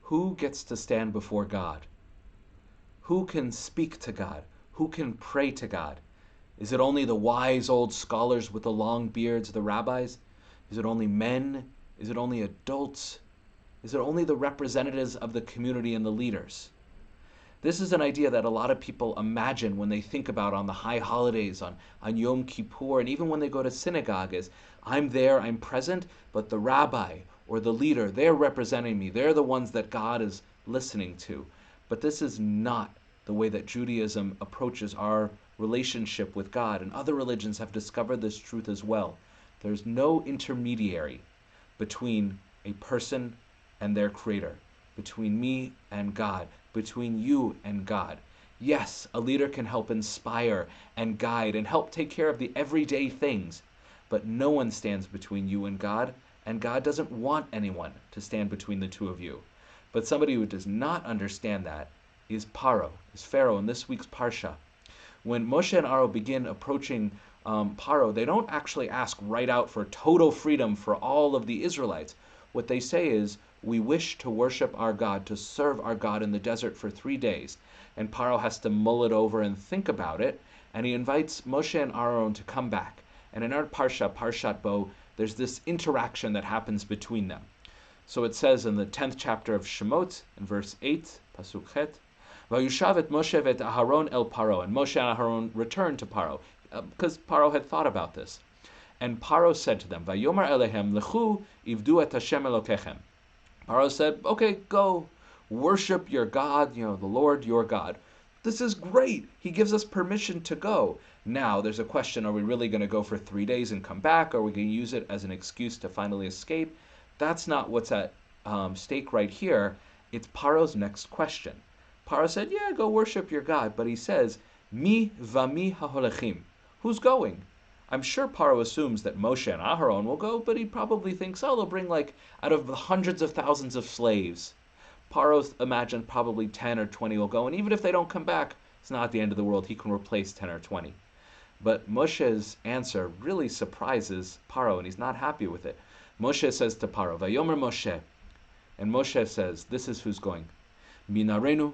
Who gets to stand before God? Who can speak to God? Who can pray to God? Is it only the wise old scholars with the long beards, the rabbis? Is it only men? Is it only adults? Is it only the representatives of the community and the leaders? This is an idea that a lot of people imagine when they think about on the high holidays, on Yom Kippur, and even when they go to synagogue is, I'm there, I'm present, but the rabbi or the leader, they're representing me. They're the ones that God is listening to. But this is not the way that Judaism approaches our relationship with God, and other religions have discovered this truth as well. There's no intermediary between a person and their creator, between me and God, between you and God. Yes, a leader can help inspire and guide and help take care of the everyday things, but no one stands between you and God doesn't want anyone to stand between the two of you. But somebody who does not understand that is Paro, is Pharaoh in this week's Parsha. When Moshe and Aaron begin approaching Paro, they don't actually ask right out for total freedom for all of the Israelites. What they say is, we wish to worship our God, to serve our God in the desert for 3 days. And Paro has to mull it over and think about it, and he invites Moshe and Aaron to come back. And in our Parsha, Parashat Bo, there's this interaction that happens between them. So it says in the 10th chapter of Shemot, in verse 8, Pasuk Chet, Vayushav et Moshe vet Aharon el Paro. And Moshe and Aharon returned to Paro, because Paro had thought about this. And Paro said to them, Vayomer elehem lechu ivdu et Hashem elokechem. Paro said, okay, go, worship your God, the Lord your God. This is great. He gives us permission to go. Now, there's a question, are we really going to go for 3 days and come back? Or are we going to use it as an excuse to finally escape? That's not what's at stake right here. It's Paro's next question. Paro said, yeah, go worship your God. But he says, Mi vami haholechim. Who's going? I'm sure Paro assumes that Moshe and Aharon will go, but he probably thinks, they'll bring out of the hundreds of thousands of slaves. Paro imagined probably 10 or 20 will go, and even if they don't come back, it's not the end of the world. He can replace 10 or 20. But Moshe's answer really surprises Paro, and he's not happy with it. Moshe says to Paro, Vayomer Moshe, and Moshe says, this is who's going. Minarenu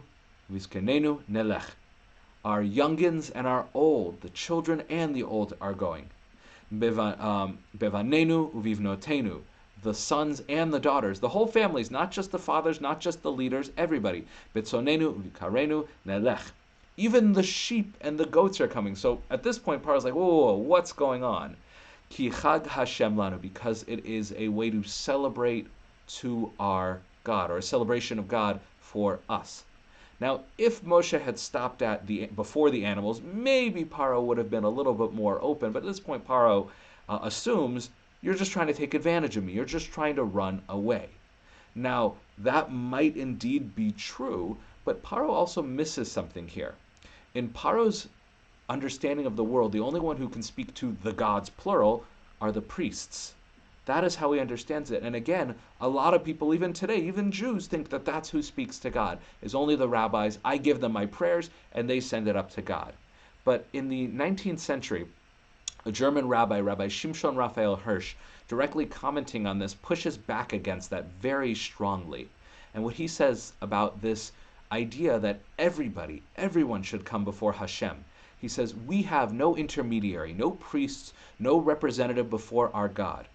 vizkenenu nelech. Our youngins and our old, the children and the old are going. Bevanenu uvivnotenu, the sons and the daughters, the whole families, not just the fathers, not just the leaders, everybody. Betzonenu uvikarenu nelech. Even the sheep and the goats are coming. So at this point, Paro's like, whoa, what's going on? Ki chag Hashem lanu, because it is a way to celebrate to our God, or a celebration of God for us. Now, if Moshe had stopped at before the animals, maybe Paro would have been a little bit more open. But at this point, Paro assumes, you're just trying to take advantage of me. You're just trying to run away. Now, that might indeed be true, but Paro also misses something here. In Paro's understanding of the world, the only one who can speak to the gods, plural, are the priests. That is how he understands it. And again, a lot of people, even today, even Jews, think that that's who speaks to God, is only the rabbis. I give them my prayers, and they send it up to God. But in the 19th century, a German rabbi, Rabbi Shimshon Raphael Hirsch, directly commenting on this, pushes back against that very strongly. And what he says about this idea that everyone should come before Hashem. He says, we have no intermediary, no priests, no representative before our God.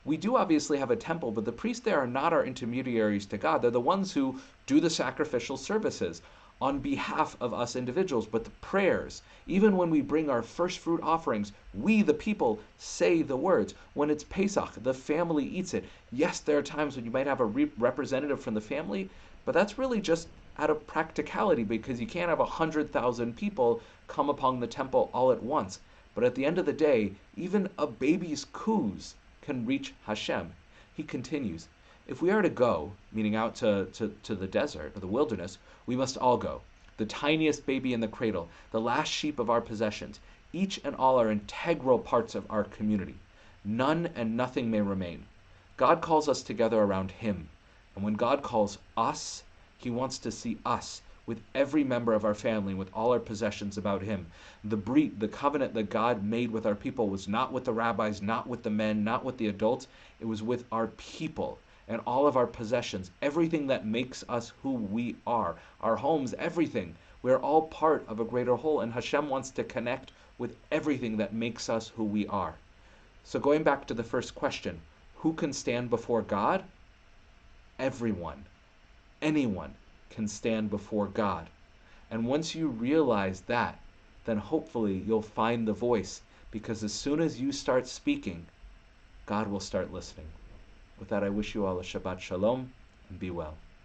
We do obviously have a temple, but the priests there are not our intermediaries to God. They're the ones who do the sacrificial services on behalf of us individuals. But the prayers, even when we bring our first fruit offerings, we, the people, say the words. When it's Pesach, the family eats it. Yes, there are times when you might have a representative from the family, but that's really just out of practicality, because you can't have 100,000 people come upon the temple all at once. But at the end of the day, even a baby's coos can reach Hashem. He continues, if we are to go, meaning out to the desert or the wilderness, we must all go. The tiniest baby in the cradle, the last sheep of our possessions, each and all are integral parts of our community. None and nothing may remain. God calls us together around Him. And when God calls us, He wants to see us with every member of our family, with all our possessions about Him. The brit, the covenant that God made with our people was not with the rabbis, not with the men, not with the adults. It was with our people. and all of our possessions, everything that makes us who we are, our homes, everything. We're all part of a greater whole, and Hashem wants to connect with everything that makes us who we are. So going back to the first question, who can stand before God? Everyone, anyone can stand before God. And once you realize that, then hopefully you'll find the voice, because as soon as you start speaking, God will start listening. With that, I wish you all a Shabbat Shalom, and be well.